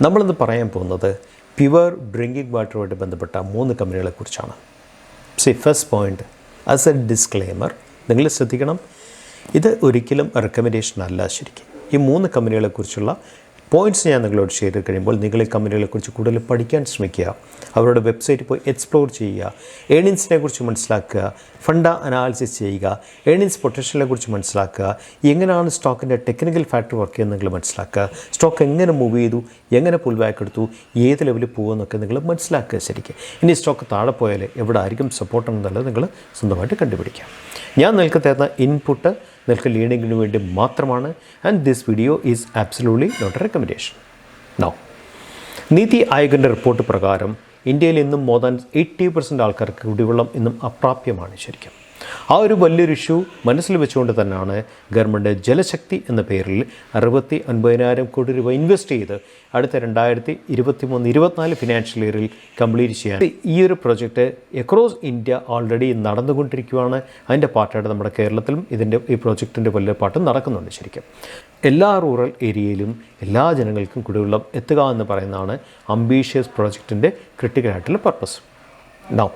നമ്മളിന്ന് പറയാൻ പോകുന്നത് പ്യുവർ ഡ്രിങ്കിങ് വാട്ടറുമായിട്ട് ബന്ധപ്പെട്ട 3 കമ്പനികളെക്കുറിച്ചാണ്. First point, as a disclaimer നിങ്ങൾ ശ്രദ്ധിക്കണം, ഇത് ഒരിക്കലും റെക്കമെൻഡേഷൻ അല്ല. ശരിക്കും ഈ 3 കമ്പനികളെക്കുറിച്ചുള്ള പോയിൻറ്റ്സ് ഞാൻ നിങ്ങളോട് ഷെയർ ചെയ്ത് കഴിയുമ്പോൾ നിങ്ങൾ ഈ കമ്പനികളെക്കുറിച്ച് കൂടുതൽ പഠിക്കാൻ ശ്രമിക്കുക, അവരുടെ വെബ്സൈറ്റിൽ പോയി എക്സ്പ്ലോർ ചെയ്യുക, ഏണിങ്സിനെ കുറിച്ച് മനസ്സിലാക്കുക, ഫണ്ട് അനാലിസിസ് ചെയ്യുക, ഏണിങ്സ് പൊട്ടൻഷ്യലിനെ കുറിച്ച് മനസ്സിലാക്കുക, എങ്ങനെയാണ് സ്റ്റോക്കിൻ്റെ ടെക്നിക്കൽ ഫാക്ടർ വർക്ക് ചെയ്യുന്നത് നിങ്ങൾ മനസ്സിലാക്കുക, സ്റ്റോക്ക് എങ്ങനെ മൂവ് ചെയ്തു, എങ്ങനെ പുൾ ബാക്ക് എടുത്തു, ഏത് ലെവലിൽ പോകുമെന്നൊക്കെ നിങ്ങൾ മനസ്സിലാക്കുക. ശരിക്കും ഇനി സ്റ്റോക്ക് താഴെ പോയാൽ എവിടെ ആയിരിക്കും സപ്പോർട്ട് എന്നുള്ളത് നിങ്ങൾ സ്വന്തമായിട്ട് കണ്ടുപിടിക്കാം. ഞാൻ നിങ്ങൾക്ക് തരുന്ന ഇൻപുട്ട് നിങ്ങൾക്ക് ലേണിങ്ങിന് വേണ്ടി മാത്രമാണ്. And this video is absolutely not a recommendation. No, NITI ആയോഗിൻ്റെ റിപ്പോർട്ട് പ്രകാരം ഇന്ത്യയിൽ ഇന്നും മോർ ദാൻ 80% ആൾക്കാർക്ക് കുടിവെള്ളം ഇന്നും അപ്രാപ്യമാണ്. ശരിക്കും ആ ഒരു വലിയൊരു ഇഷ്യൂ മനസ്സിൽ വെച്ചുകൊണ്ട് തന്നെയാണ് ഗവൺമെൻറ് ജലശക്തി എന്ന പേരിൽ 69,000 കോടി രൂപ ഇൻവെസ്റ്റ് ചെയ്ത് അടുത്ത 2023-24 ഫിനാൻഷ്യൽ ഇയറിൽ കംപ്ലീറ്റ് ചെയ്യാൻ ഈ ഒരു പ്രൊജക്റ്റ് അക്രോസ് ഇന്ത്യ ഓൾറെഡി നടന്നുകൊണ്ടിരിക്കുകയാണ്. അതിൻ്റെ പാർട്ടായിട്ട് നമ്മുടെ കേരളത്തിലും ഈ പ്രോജക്റ്റിൻ്റെ വലിയ പാട്ട് നടക്കുന്നുണ്ട്. ശരിക്കും എല്ലാ റൂറൽ ഏരിയയിലും എല്ലാ ജനങ്ങൾക്കും കുടിവെള്ളം എത്തുക എന്ന് പറയുന്നതാണ് അംബീഷ്യസ് പ്രോജക്റ്റിൻ്റെ ക്രിട്ടിക്കലായിട്ടുള്ള പർപ്പസ്. നൗ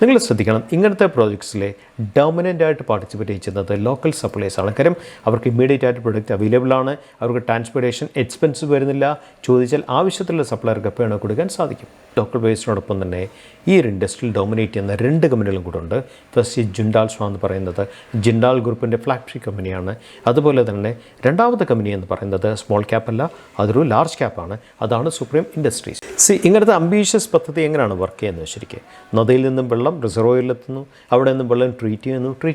നിങ്ങൾ ശ്രദ്ധിക്കണം, ഇങ്ങനത്തെ പ്രോജക്ട്സിലെ ഡോമിനൻ്റായിട്ട് പാർട്ടിസിപ്പേറ്റ് ചെയ്യുന്നത് ലോക്കൽ സപ്ലൈസാണ്. കാര്യം അവർക്ക് ഇമ്മീഡിയറ്റ് ആയിട്ട് പ്രൊഡക്റ്റ് അവൈലബിൾ ആണ്, അവർക്ക് ട്രാൻസ്പോർട്ടേഷൻ എക്സ്പെൻസ് വരുന്നില്ല, ചോദിച്ചാൽ ആവശ്യത്തിലുള്ള സപ്ലയർക്ക് എപ്പോഴാണ് കൊടുക്കാൻ സാധിക്കും. ലോക്കൽ ബേസിനോടൊപ്പം തന്നെ ഈ ഒരു ഇൻഡസ്ട്രിയിൽ ഡോമിനേറ്റ് ചെയ്യുന്ന 2 കമ്പനികളും കൂടെ ഉണ്ട്. ഫസ്റ്റ് ജിൻഡാൽ സ്വാ എന്ന് പറയുന്നത് ജിൻഡാൽ ഗ്രൂപ്പിൻ്റെ ഫ്ലാഗ്ഷിപ്പ് കമ്പനിയാണ്. അതുപോലെ തന്നെ രണ്ടാമത്തെ കമ്പനി എന്ന് പറയുന്നത് സ്മോൾ ക്യാപ്പ് അല്ല, അതൊരു ലാർജ് ക്യാപ്പാണ്, അതാണ് സുപ്രീം ഇൻഡസ്ട്രീസ്. ഇങ്ങനത്തെ അംബീഷ്യസ് പദ്ധതി എങ്ങനെയാണ് വർക്ക് ചെയ്യുന്നത്? ശരിക്കും നദിയിൽ നിന്നും വെള്ളം റിസർവോയറിലെത്തുന്നു, അവിടെ നിന്നും വെള്ളം ട്രീറ്റ്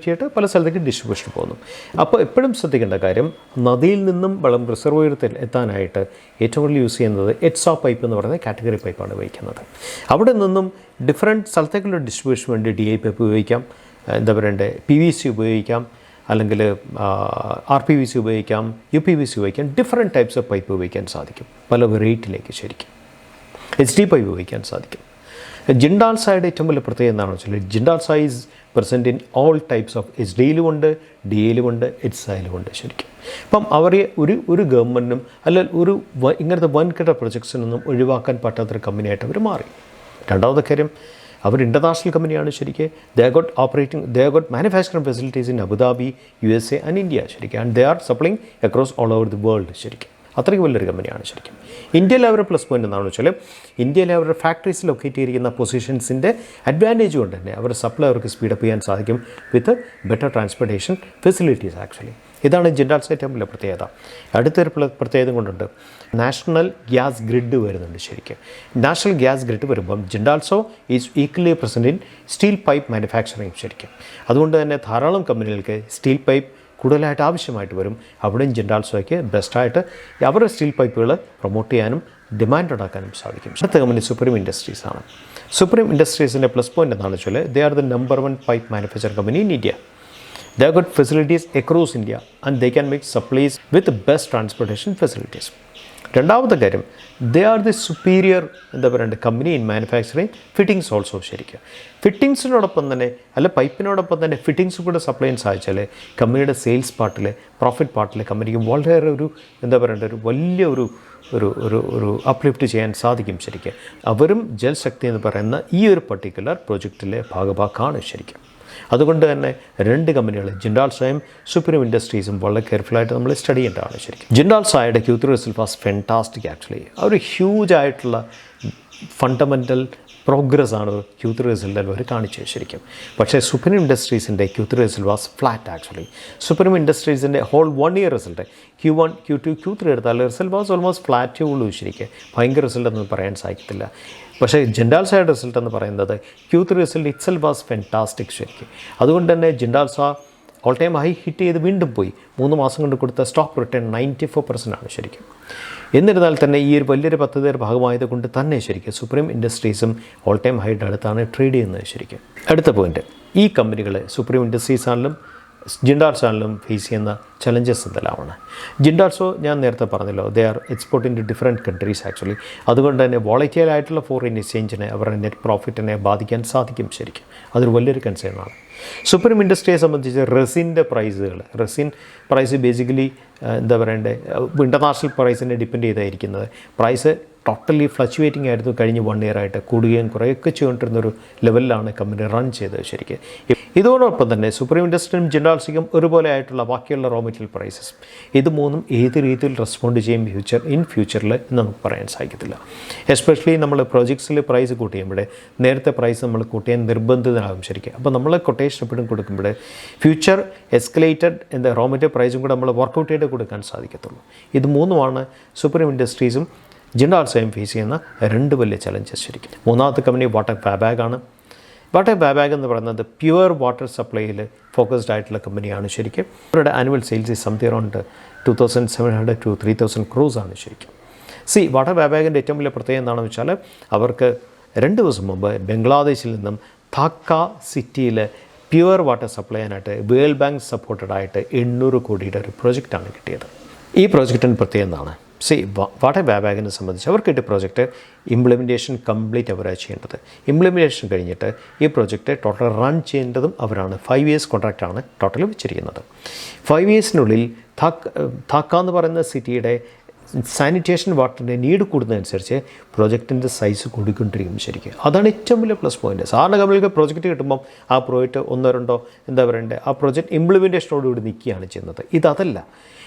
ചെയ്തിട്ട് പല സ്ഥലത്തേക്ക് ഡിസ്ട്രിബ്യൂഷൻ പോകുന്നു. അപ്പോൾ എപ്പോഴും ശ്രദ്ധിക്കേണ്ട കാര്യം, നദിയിൽ നിന്നും വെള്ളം റിസർവോയറിൽ എത്താനായിട്ട് ഏറ്റവും കൂടുതൽ യൂസ് ചെയ്യുന്നത് എക്സാ പൈപ്പ് എന്ന് പറയുന്ന കാറ്റഗറി പൈപ്പാണ് ഉപയോഗിക്കുന്നത്. അവിടെ നിന്നും ഡിഫറെൻറ്റ് സ്ഥലത്തേക്കുള്ള ഡിസ്ട്രിബ്യൂഷന് വേണ്ടി DI പൈപ്പ് ഉപയോഗിക്കാം, എന്താ പറയണ്ടേ PVC ഉപയോഗിക്കാം, അല്ലെങ്കിൽ RPVC ഉപയോഗിക്കാം, UPVC ഉപയോഗിക്കാം. ഡിഫറെൻറ്റ് ടൈപ്സ് ഓഫ് പൈപ്പ് ഉപയോഗിക്കാൻ സാധിക്കും, പല വെറൈറ്റിയിലേക്ക്. ശരിക്കും HD പൈപ്പ് ഉപയോഗിക്കാൻ സാധിക്കും. ജിൻഡാൽ സായുടെ ഏറ്റവും വലിയ പ്രത്യേകത എന്താണെന്ന് വെച്ചാൽ Jindal Saw is present in all types of HDയിലും ഉണ്ട്, DAയിലും ഉണ്ട്, HSAയിലും ഉണ്ട്. ശരിക്കും അപ്പം അവരെ ഒരു ഗവൺമെൻറ്റിനും അല്ലെങ്കിൽ ഇങ്ങനത്തെ വൻകിട പ്രൊജക്ട്സിനൊന്നും ഒഴിവാക്കാൻ പറ്റാത്തൊരു കമ്പനിയായിട്ട് അവർ മാറി. രണ്ടാമത്തെ കാര്യം, അവർ ഇൻ്റർനാഷണൽ കമ്പനിയാണ്. ശരിക്കും they got manufacturing facilities in Abu Dhabi, USA and India. ശരിക്കും and they are supplying across all over the world. ശരിക്കും അത്രയ്ക്ക് വലിയൊരു കമ്പനിയാണ്. ശരിക്കും ഇന്ത്യയിലെ അവരുടെ പ്ലസ് പോയിൻ്റ് എന്താണെന്ന് വെച്ചാൽ ഇന്ത്യയിലെ അവരുടെ ഫാക്ടറീസ് ലൊക്കേറ്റ് ചെയ്തിരിക്കുന്ന പൊസിഷൻസിൻ്റെ അഡ്വാൻറ്റേജ് കൊണ്ട് തന്നെ അവരുടെ സപ്ലൈ അവർക്ക് സ്പീഡപ്പ് ചെയ്യാൻ സാധിക്കും വിത്ത് ബെറ്റർ ട്രാൻസ്പോർട്ടേഷൻ ഫെസിലിറ്റീസ്. ആക്ച്വലി ഇതാണ് ജിൻഡാൽ സാ ഏറ്റവും വലിയ പ്രത്യേകത. അടുത്തൊരു പ്രത്യേകത കൊണ്ടുണ്ട്, നാഷണൽ ഗ്യാസ് ഗ്രിഡ് വരുന്നുണ്ട്. ശരിക്കും നാഷണൽ ഗ്യാസ് ഗ്രിഡ് വരുമ്പം Jindal Saw is equally present in steel pipe manufacturing. ശരിക്കും അതുകൊണ്ട് തന്നെ ധാരാളം കമ്പനികൾക്ക് സ്റ്റീൽ പൈപ്പ് കൂടുതലായിട്ട് ആവശ്യമായിട്ട് വരും. അവിടെയും ജിൻഡാൽ സായ്ക്ക് ബെസ്റ്റായിട്ട് അവരുടെ സ്റ്റീൽ പൈപ്പുകൾ പ്രൊമോട്ട് ചെയ്യാനും ഡിമാൻഡ് ഉണ്ടാക്കാനും സാധിക്കും. അടുത്ത കമ്പനി സുപ്രീം ഇൻഡസ്ട്രീസ് ആണ്. സുപ്രീം ഇൻഡസ്ട്രീസിൻ്റെ പ്ലസ് പോയിൻ്റ് എന്താണെന്ന് വെച്ചാൽ they are the number 1 pipe manufacturing company in India. They have got facilities across India and they can make supplies with the best transportation facilities. രണ്ടാമത്തെ കാര്യം, they are the superior എന്താ പറയണ്ടേ company in manufacturing fittings also. ശരിക്കും ഫിറ്റിങ്സിനോടൊപ്പം തന്നെ പൈപ്പിനോടൊപ്പം തന്നെ fittings കൂടെ supply ചെയ്യാൻ സാധിച്ചാൽ കമ്പനിയുടെ സെയിൽസ് പാർട്ടിലെ പ്രോഫിറ്റ് പാർട്ടിലെ കമ്പനിക്ക് വളരെ എന്താ പറയണ്ടേ ഒരു വലിയ ഒരു അപ്ലിഫ്റ്റ് ചെയ്യാൻ സാധിക്കും. ശരിക്കും അവരും ജൽശക്തി എന്ന് പറയുന്ന ഈ ഒരു പർട്ടിക്കുലർ പ്രൊജക്റ്റിലെ ഭാഗഭാക്കാണ്. ശരിക്കും അതുകൊണ്ട് തന്നെ 2 കമ്പനികൾ ജിൻഡാൽ സായും സുപ്രീം ഇൻഡസ്ട്രീസും വളരെ കെയർഫുള്ളായിട്ട് നമ്മൾ സ്റ്റഡി ചെയ്യേണ്ടതാണ്. ശരിക്കും ജിൻഡാൽ സായുടെ Q3 result was fantastic. Actually ഒരു ഹ്യൂജ് ആയിട്ടുള്ള ഫണ്ടമെൻ്റൽ പ്രോഗ്രസ് ആണ് Q3 റിസൾട്ടിൽ അവർ കാണിച്ചത്. ശരിക്കും പക്ഷേ സുപ്രീം ഇൻഡസ്ട്രീസിൻ്റെ Q3 result was flat. Actually supreme ഇൻഡസ്ട്രീസിൻ്റെ whole 1 year result Q1, Q2, Q3 എടുത്താൽ റിസൾട്ട് വാസ് ഓൾമോസ്റ്റ് ഫ്ലാറ്റേ ഉള്ളൂ. ശരിക്കും ഭയങ്കര റിസൾട്ട് ഒന്നും പറയാൻ സാധിക്കത്തില്ല. പക്ഷേ ജിൻഡാൽ സായുടെ റിസൾട്ട് എന്ന് പറയുന്നത് Q3 result itself was fantastic. ശരിക്കും അതുകൊണ്ട് തന്നെ ജിൻഡാൽ സാ ഓൾ ടൈം ഹൈ ഹിറ്റ് ചെയ്ത് വീണ്ടും പോയി. 3 മാസം കൊണ്ട് കൊടുത്ത സ്റ്റോക്ക് റിട്ടേൺ 94% ആണ്. ശരിക്കും എന്നിരുന്നാൽ തന്നെ ഈ ഒരു വലിയൊരു പദ്ധതിയുടെ ഭാഗമായത് കൊണ്ട് തന്നെ ശരിക്കും സുപ്രീം ഇൻഡസ്ട്രീസും ഓൾ ടൈം ഹൈയുടെ അടുത്താണ് ട്രേഡ് ചെയ്യുന്നത്. ശരിക്കും അടുത്ത പോയിൻ്റ്, ഈ കമ്പനികൾ സുപ്രീം ഇൻഡസ്ട്രീസ് ആണെങ്കിലും ജിൻഡാൽ സാണിലും ഫേസ് ചെയ്യുന്ന ചലഞ്ചസ് എന്തെല്ലാമാണ്. ജിൻഡാൽ സോ ഞാൻ നേരത്തെ പറഞ്ഞല്ലോ, they are exporting to different countries. Actually അതുകൊണ്ട് തന്നെ വോളറ്റൈൽ ആയിട്ടുള്ള ഫോറിൻ എക്സ്ചേഞ്ചിനെ അവരുടെ നെറ്റ് പ്രോഫിറ്റിനെ ബാധിക്കാൻ സാധിക്കും. ശരിക്കും അതൊരു വലിയൊരു കൺസേണാണ്. സുപ്രീം ഇൻഡസ്ട്രിയെ സംബന്ധിച്ച് റെസിൻ്റെ പ്രൈസ് ബേസിക്കലി എന്താ പറയണ്ടേ ഇൻ്റർനാഷണൽ പ്രൈസിനെ ഡിപ്പെൻഡ് ചെയ്തായിരിക്കുന്നത്. പ്രൈസ് ടോട്ടലി ഫ്ലക്ച്വേറ്റിംഗ് ആയിരുന്നു കഴിഞ്ഞ 1 year ആയിട്ട്, കൂടുകയും കുറേയൊക്കെ ചെയ്തുകൊണ്ടിരുന്നൊരു ലെവലിലാണ് കമ്പനി റൺ ചെയ്തത് ശരിക്കും. ഇതോടൊപ്പം തന്നെ സുപ്രീം ഇൻഡസ്ട്രിയും ജിൻഡാൽസിക്കും ഒരുപോലെ ആയിട്ടുള്ള ബാക്കിയുള്ള റോ മെറ്റീരിയൽ പ്രൈസസ്, ഇത് മൂന്നും ഏത് രീതിയിൽ റെസ്പോണ്ട് ചെയ്യും ഫ്യൂച്ചറിൽ നമുക്ക് പറയാൻ സാധിക്കത്തില്ല. എസ്പെഷ്യലി നമ്മൾ പ്രോജക്ട്സിൽ പ്രൈസ് കൂട്ടിയുമ്പോൾ നേരത്തെ പ്രൈസ് നമ്മൾ കൂട്ടിയാൽ നിർബന്ധിതനാകും ശരിക്കും. അപ്പോൾ നമ്മൾ കൊട്ടേഷൻ എപ്പോഴും കൊടുക്കുമ്പോൾ ഫ്യൂച്ചർ എസ്കലേറ്റഡ് എന്താ റോ മെറ്റീരിയൽ പ്രൈസും കൂടെ നമ്മൾ വർക്കൗട്ട് ചെയ്ത് കൊടുക്കാൻ സാധിക്കത്തുള്ളൂ. ഇത് മൂന്നുമാണ് സുപ്രീം ഇൻഡസ്ട്രീസും ജിൻഡാൽസും ഫേസ് ചെയ്യുന്ന 2 വലിയ ചലഞ്ചസ് ശരിക്കും. മൂന്നാമത്തെ കമ്പനി വാട്ടർ ഫാബാഗാണ്. വാട്ടർ ഫാബാഗ് എന്ന് പറയുന്നത് പ്യുവർ വാട്ടർ സപ്ലൈയിൽ ഫോക്കസ്ഡ് ആയിട്ടുള്ള കമ്പനിയാണ് ശരിക്കും. അവരുടെ annual sales something around 2700 to 3000 crores ആണ് ശരിക്കും. വാട്ടർ ഫാബാഗിൻ്റെ ഏറ്റവും വലിയ പ്രത്യേകത എന്താണെന്ന് വെച്ചാൽ അവർക്ക് 2 ദിവസം മുമ്പ് ബംഗ്ലാദേശിൽ നിന്നും ധാക്ക സിറ്റിയിൽ പ്യുവർ വാട്ടർ സപ്ലൈ ചെയ്യാനായിട്ട് വേൾഡ് ബാങ്ക് സപ്പോർട്ടഡ് ആയിട്ട് 800 കോടിയുടെ ഒരു പ്രോജക്റ്റാണ് കിട്ടിയത്. ഈ പ്രോജക്റ്റിൻ്റെ പ്രത്യേകത എന്താണ്? വാട്ടർ ഫാബാഗിനെ സംബന്ധിച്ച് അവർക്ക് കിട്ടിയ പ്രോജക്റ്റ് ഇംപ്ലിമെൻറ്റേഷൻ കംപ്ലീറ്റ് അവരാണ് ചെയ്യേണ്ടത്. ഇംപ്ലിമെൻറ്റേഷൻ കഴിഞ്ഞിട്ട് ഈ പ്രോജക്റ്റ് ടോട്ടൽ റൺ ചെയ്യേണ്ടതും അവരാണ്. 5 years കോൺട്രാക്റ്റാണ് ടോട്ടൽ വെച്ചിരിക്കുന്നത്. 5 yearsനുള്ളിൽ ധാക്ക എന്ന് പറയുന്ന സിറ്റിയുടെ സാനിറ്റേഷൻ വാട്ടറിൻ്റെ നീഡ് കൂടുന്നതനുസരിച്ച് പ്രോജക്റ്റിൻ്റെ സൈസ് കൂടിക്കൊണ്ടിരിക്കും ശരിക്കും. അതാണ് ഏറ്റവും വലിയ പ്ലസ് പോയിൻറ്റ്. സാധാരണ കമ്പനിക്ക് പ്രോജക്റ്റ് കിട്ടുമ്പം ആ പ്രോജക്റ്റ് 1-2 എന്താ പറയണ്ടേ ആ പ്രോജക്റ്റ് ഇംപ്ലിമെൻറ്റേഷനോടുകൂടി നിൽക്കുകയാണ് ചെയ്യുന്നത്. ഇതല്ല.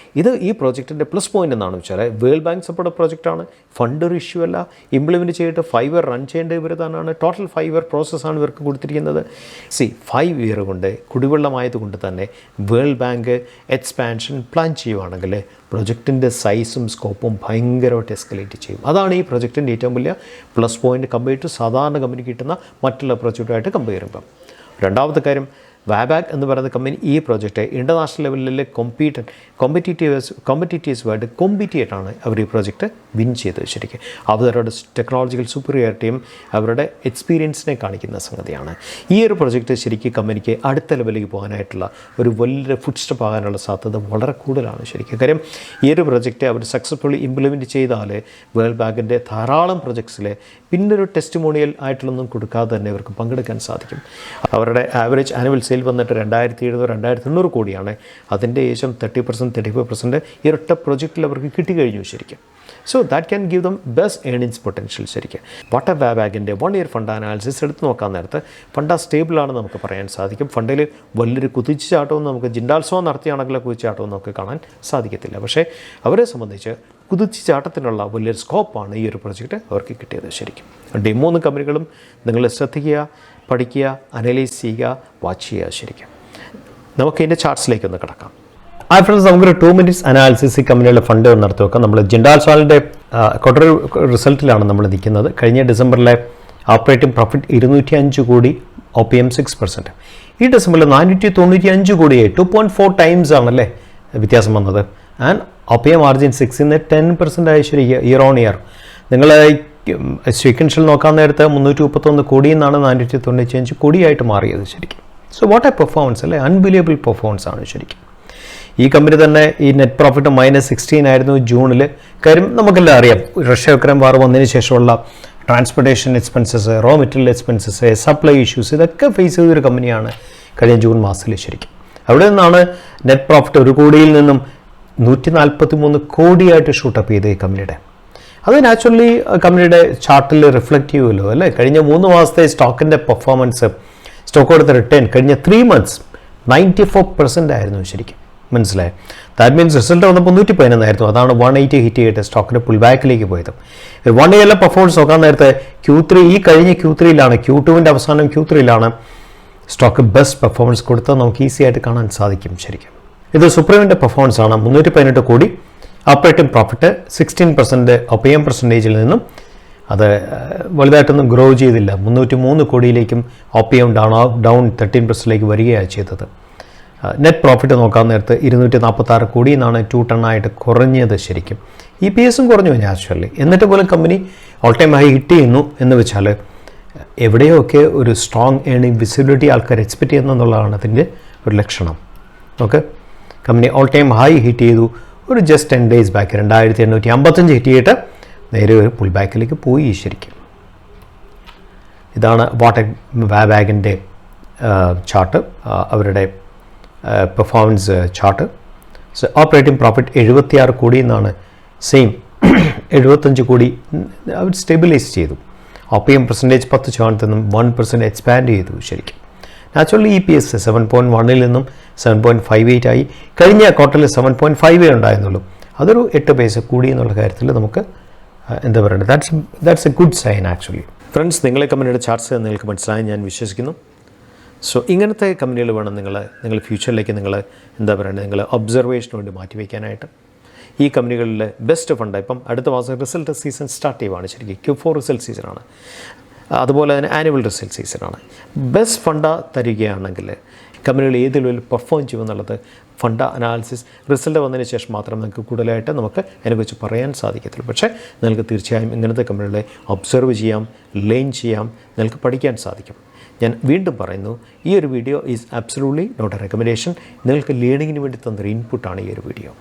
ഈ പ്രോജക്റ്റിൻ്റെ പ്ലസ് പോയിൻ്റ് എന്താണെന്ന് വെച്ചാൽ വേൾഡ് ബാങ്ക് സപ്പോർട്ട് പ്രോജക്റ്റാണ്, ഫണ്ട് ഒരു ഇഷ്യൂ അല്ല, ഇംപ്ലിമെൻറ്റ് ചെയ്തിട്ട് 5 year റൺ ചെയ്യേണ്ട ഇവർ തന്നെയാണ്. ടോട്ടൽ 5 year പ്രോസസ്സാണ് ഇവർക്ക് കൊടുത്തിരിക്കുന്നത്. 5 year കൊണ്ട് കുടിവെള്ളമായതുകൊണ്ട് തന്നെ വേൾഡ് ബാങ്ക് എക്സ്പാൻഷൻ പ്ലാൻ ചെയ്യുവാണെങ്കിൽ പ്രൊജക്റ്റിൻ്റെ സൈസും സ്കോപ്പും ഭയങ്കരമായിട്ട് എസ്കലേറ്റ് ചെയ്യും. അതാണ് ഈ പ്രൊജക്റ്റിൻ്റെ ഏറ്റവും വലിയ പ്ലസ് പോയിൻറ്റ് കമ്പയർ ടു സാധാരണ കമ്പനി കിട്ടുന്ന മറ്റുള്ള പ്രൊജക്റ്റുമായിട്ട് കമ്പയർ ചെയ്യുമ്പം. രണ്ടാമത്തെ കാര്യം, വാബാഗ് എന്ന് പറയുന്ന കമ്പനി ഈ പ്രോജക്റ്റ് ഇൻ്റർനാഷണൽ ലെവലിൽ കോമ്പറ്റീറ്റീവ്സുമായിട്ട് കോമ്പീറ്റ് ചെയ്തിട്ടാണ് അവർ ഈ പ്രോജക്റ്റ് വിൻ ചെയ്തത് ശരിക്കും. അവരുടെ ടെക്നോളജിക്കൽ സൂപ്പറിയോറിറ്റിയും അവരുടെ എക്സ്പീരിയൻസിനെ കാണിക്കുന്ന സംഗതിയാണ്. ഈ ഒരു പ്രോജക്റ്റ് ശരിക്കും കമ്പനിക്ക് അടുത്ത ലെവലിലേക്ക് പോകാനായിട്ടുള്ള ഒരു വലിയ ഫുഡ് സ്റ്റെപ്പ് ആകാനുള്ള സാധ്യത വളരെ കൂടുതലാണ് ശരിക്കും. കാര്യം ഈ ഒരു പ്രോജക്റ്റ് അവർ സക്സസ്ഫുള്ളി ഇംപ്ലിമെൻറ്റ് ചെയ്താൽ വേൾഡ് ബാങ്കിൻ്റെ ധാരാളം പ്രൊജക്ട്സിൽ പിന്നൊരു ടെസ്റ്റിമോണിയൽ ആയിട്ടുള്ളൊന്നും കൊടുക്കാതെ തന്നെ ഇവർക്ക് പങ്കെടുക്കാൻ സാധിക്കും. അവരുടെ ആവറേജ് ആനുവൽ സെയിൽ വന്നിട്ട് 2700-2800 കോടിയാണ്. അതിൻ്റെ ഏകദേശം 30%-35% ഈ ഒറ്റ പ്രൊജക്റ്റിൽ അവർക്ക് കിട്ടിക്കഴിഞ്ഞു ശരിക്കും. So that can give them best earnings potential ശരിക്കും. വാട്ടർ ഫാബാഗിൻ്റെ 1 year ഫണ്ട് അനാലിസിസ് എടുത്ത് നോക്കാൻ നേരത്ത് ഫണ്ട് സ്റ്റേബിളാണ് നമുക്ക് പറയാൻ സാധിക്കും. ഫണ്ടിൽ വലിയൊരു കുതിച്ചുചാട്ടവും നമുക്ക് ജിൻഡാൽസോ നടത്തിയാണെങ്കിലോ കുതിച്ചുചാട്ടവും നമുക്ക് കാണാൻ സാധിക്കത്തില്ല. പക്ഷേ അവരെ സംബന്ധിച്ച് കുതിച്ചുചാട്ടത്തിനുള്ള വലിയൊരു സ്കോപ്പാണ് ഈ ഒരു പ്രൊജക്റ്റ് അവർക്ക് കിട്ടിയത് ശരിക്കും. ഈ 3 കമ്പനികളും നിങ്ങൾ ശ്രദ്ധിക്കുക, പഠിക്കുക, അനലൈസ് ചെയ്യുക, വാച്ച് ചെയ്യുക ശരിക്കും. നമുക്ക് ഇതിൻ്റെ ചാർട്ട്സിലേക്കൊന്ന് കിടക്കാം. ഫ്രണ്ട്സ്, നമുക്കൊരു 2 minutes അനാലിസിസ് ഈ കമ്പനിയുടെ ഫണ്ട് നടത്തി വെക്കാം. നമ്മൾ ജിൻഡാൽസാളിൻ്റെ ക്വാർട്ടർ റിസൾട്ടിലാണ് നമ്മൾ നിൽക്കുന്നത്. കഴിഞ്ഞ ഡിസംബറിലെ ഓപ്പറേറ്റിംഗ് പ്രോഫിറ്റ് 205 കോടി, OPM 6%. ഈ ഡിസംബറിൽ 495 കോടിയായി 2.4 times ആണല്ലേ വ്യത്യാസം വന്നത്. ആൻഡ് OPM മാർജിൻ 6-ന് 10% ആയി ശരിക്കും ഇയർ ഓൺ ഇയർ. നിങ്ങൾ സീക്വൻഷ്യൽ നോക്കാൻ നേരത്തെ 331 കോടിയിൽ നിന്നാണ് 495 കോടിയായിട്ട് മാറിയത് ശരിക്കും. സോ വാട്ട് എ പെർഫോമൻസ് അല്ലേ, അൺബിലീവബിൾ പെർഫോമൻസ് ആണ് ശരിക്കും. ഈ കമ്പനി തന്നെ ഈ നെറ്റ് പ്രോഫിറ്റ് -16 ആയിരുന്നു ജൂണിൽ. കാര്യം നമുക്കെല്ലാം അറിയാം, റഷ്യ-യുക്രൈൻ വാർ വന്നതിന് ശേഷമുള്ള transportation expenses, raw material expenses, supply issues, ഇതൊക്കെ ഫേസ് ചെയ്തൊരു കമ്പനിയാണ് കഴിഞ്ഞ ജൂൺ മാസത്തിൽ ശരിക്കും. അവിടെ നിന്നാണ് നെറ്റ് പ്രോഫിറ്റ് 1 കോടിയിൽ നിന്നും 143 കോടിയായിട്ട് ഷൂട്ടപ്പ് ചെയ്ത് ഈ കമ്പനിയുടെ. അത് നാച്ചുറലി കമ്പനിയുടെ ചാർട്ടിൽ റിഫ്ലക്റ്റ് ചെയ്യുമല്ലോ അല്ലേ. കഴിഞ്ഞ 3 മാസത്തെ സ്റ്റോക്കിൻ്റെ പെർഫോമൻസ്, സ്റ്റോക്ക് കൊടുത്ത റിട്ടേൺ കഴിഞ്ഞ 3 months 94% ആയിരുന്നു ശരിക്കും. മനസ്സിലായി? ദാറ്റ് മീൻസ് റിസൾട്ട് വന്നപ്പോൾ 111 ആയിരുന്നു. അതാണ് 180 ഹിറ്റ് ചെയ്തിട്ട് സ്റ്റോക്കിൻ്റെ പുൾ ബാക്കിലേക്ക് പോയത്. 1 year പെർഫോമൻസ് നോക്കാൻ നേരത്തെ Q3, ഈ കഴിഞ്ഞ Q3യിലാണ്, Q2വിൻ്റെ അവസാനം Q3യിലാണ് സ്റ്റോക്ക് ബെസ്റ്റ് പെർഫോമൻസ് കൊടുത്താൽ നമുക്ക് ഈസി ആയിട്ട് കാണാൻ സാധിക്കും ശരിക്കും. ഇത് സുപ്രീമിൻ്റെ പെർഫോമൻസ് ആണ്. 318 കോടി, ഓപ്പറേറ്റിംഗ് പ്രോഫിറ്റ് 16% OPM പെർസെൻറ്റേജിൽ നിന്നും അത് വലുതായിട്ടൊന്നും ഗ്രോ ചെയ്തില്ല. 303 കോടിയിലേക്കും OPM ഡൗൺ 13%ലേക്ക് വരികയാണ് ചെയ്തത്. നെറ്റ് പ്രോഫിറ്റ് നോക്കാൻ നേരത്ത് 246 കോടിയിൽ നിന്നാണ് 2 ton ആയിട്ട് കുറഞ്ഞത് ശരിക്കും. EPS-ഉം കുറഞ്ഞു നാച്ചുറലി. എന്നിട്ട് പോലും company all time high hit ചെയ്യുന്നു എന്ന് വെച്ചാൽ എവിടെയൊക്കെ ഒരു സ്ട്രോങ് ഏണിംഗ് വിസിബിലിറ്റി ആൾക്കാർ എക്സ്പെക്റ്റ് ചെയ്യുന്നു എന്നുള്ളതാണ് അതിൻ്റെ ഒരു ലക്ഷണം. Okay, company all time high hit ചെയ്തു ഒരു ജസ്റ്റ് 10 days ബാക്ക് 2855 ഹിറ്റ് ചെയ്തിട്ട് നേരെ ഒരു പുൾ ബാക്കിലേക്ക് പോയി ശരിക്കും. ഇതാണ് വാട്ടർ ഫാബാഗിൻ്റെ ചാർട്ട്, അവരുടെ performance chart. So operating profit 76 കോടിയിൽ നിന്നാണ് സെയിം 75 കോടി അവർ സ്റ്റെബിലൈസ് ചെയ്തു. OPM പെർസെൻറ്റേജ് 10% 1% എക്സ്പാൻഡ് ചെയ്തു. ശരിക്കും നാച്ചുറലി EPS 7.1 നിന്നും 7.58 ആയി. കഴിഞ്ഞ ക്വാർട്ടറിൽ 7.5 ഉണ്ടായിരുന്നുള്ളൂ. അതൊരു 8 പൈസ കൂടി എന്നുള്ള കാര്യത്തിൽ നമുക്ക് എന്താ പറയുക, that's a good sign actually. Friends, നിങ്ങളെ കമ്പനിയുടെ ചാർട്ട്സ് നിങ്ങൾക്ക് മനസ്സിലായി ഞാൻ വിശ്വസിക്കുന്നു. സോ ഇങ്ങനത്തെ കമ്പനികൾ വേണം നിങ്ങൾ ഫ്യൂച്ചറിലേക്ക് എന്താ പറയുക, നിങ്ങൾ ഒബ്സർവേഷന് വേണ്ടി മാറ്റിവെക്കാനായിട്ട്. ഈ കമ്പനികളിൽ ബെസ്റ്റ് ഫണ്ട് ഇപ്പം അടുത്ത മാസം റിസൾട്ട് സീസൺ സ്റ്റാർട്ട് ചെയ്യുവാണ്. ശരിക്കും Q4 റിസൾട്ട് സീസണാണ്. അതുപോലെ തന്നെ ആനുവൽ റിസൾട്ട് സീസണാണ്. ബെസ്റ്റ് ഫണ്ട തരികയാണെങ്കിൽ കമ്പനികൾ ഏത് ലെവലിൽ പെർഫോം ചെയ്യുമെന്നുള്ളത് ഫണ്ട അനാലിസിസ് റിസൾട്ട് വന്നതിന് ശേഷം മാത്രം നിങ്ങൾക്ക് കൂടുതലായിട്ട് നമുക്ക് അതിനെക്കുറിച്ച് പറയാൻ സാധിക്കത്തുള്ളൂ. പക്ഷേ നിങ്ങൾക്ക് തീർച്ചയായും ഇങ്ങനത്തെ കമ്പനികളെ ഒബ്സർവ് ചെയ്യാം, ലേൺ ചെയ്യാം, നിങ്ങൾക്ക് പഠിക്കാൻ സാധിക്കും. ഞാൻ വീണ്ടും പറയുന്നു, ഈ ഒരു video is absolutely not a recommendation. നിങ്ങൾക്ക് ലേണിങ്ങിന് വേണ്ടി തന്നൊരു ഇൻപുട്ടാണ് ഈ ഒരു വീഡിയോ.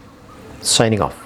Signing off.